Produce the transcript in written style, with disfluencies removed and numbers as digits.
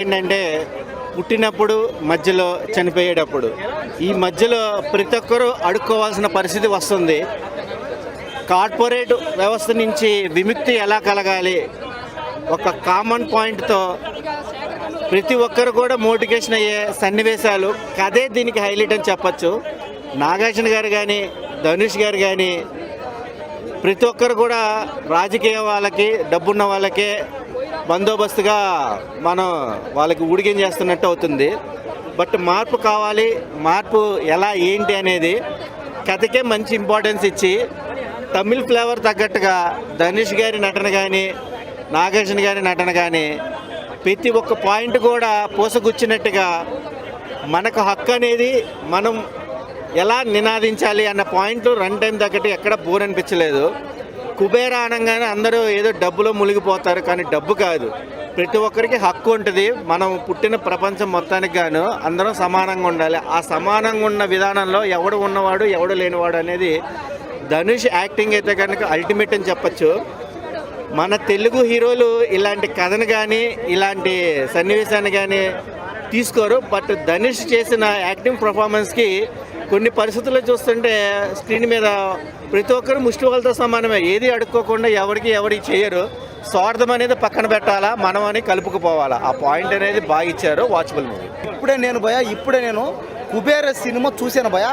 ఏంటంటే పుట్టినప్పుడు మధ్యలో చనిపోయేటప్పుడు ఈ మధ్యలో ప్రతి ఒక్కరూ అడుక్కోవాల్సిన పరిస్థితి వస్తుంది. కార్పొరేట్ వ్యవస్థ నుంచి విముక్తి ఎలా కలగాలి, ఒక కామన్ పాయింట్తో ప్రతి ఒక్కరు కూడా మోటివేషన్ అయ్యే సన్నివేశాలు కథే దీనికి హైలైట్ అని చెప్పచ్చు. నాగార్జున గారు కానీ ధనుష్ గారు కానీ ప్రతి ఒక్కరు కూడా రాజకీయ వాళ్ళకి డబ్బున్న వాళ్ళకే బందోబస్తుగా మనం వాళ్ళకి ఊడిగం చేస్తున్నట్టు అవుతుంది. బట్ మార్పు కావాలి, మార్పు ఎలా ఏంటి అనేది కథకే మంచి ఇంపార్టెన్స్ ఇచ్చి తమిళ్ ఫ్లేవర్ తగ్గట్టుగా ధనుష్ గారి నటన కానీ నాగార్జున గారి నటన కానీ ప్రతి ఒక్క పాయింట్ కూడా పూసగుచ్చినట్టుగా మనకు హక్కు అనేది మనం ఎలా నినాదించాలి అన్న పాయింట్లు రన్ టైం తగ్గట్టు ఎక్కడ బోర్ అనిపించలేదు. కుబేరా అనగానే అందరూ ఏదో డబ్బులో మునిగిపోతారు, కానీ డబ్బు కాదు, ప్రతి ఒక్కరికి హక్కు ఉంటుంది. మనం పుట్టిన ప్రపంచం మొత్తానికి గాను అందరం సమానంగా ఉండాలి. ఆ సమానంగా ఉన్న విధానంలో ఎవడు ఉన్నవాడు ఎవడు లేనివాడు అనేది ధనుష్ యాక్టింగ్ అయితే కనుక అల్టిమేట్ అని చెప్పచ్చు. మన తెలుగు హీరోలు ఇలాంటి కథను కానీ ఇలాంటి సన్నివేశాన్ని కానీ తీసుకోరు. బట్ ధనుష్ చేసిన యాక్టింగ్ పర్ఫార్మెన్స్కి కొన్ని పరిస్థితుల్లో చూస్తుంటే స్క్రీన్ మీద ప్రతి ఒక్కరు ముష్టి వాళ్ళతో సమానమే, ఏది అడుక్కోకుండా ఎవరికి చేయరు. స్వార్థం అనేది పక్కన పెట్టాలా, మనం అని కలుపుకుపోవాలా, ఆ పాయింట్ అనేది బాగా ఇచ్చారు. Watchable movie. ఇప్పుడే నేను కుబేర సినిమా చూశాను భయ.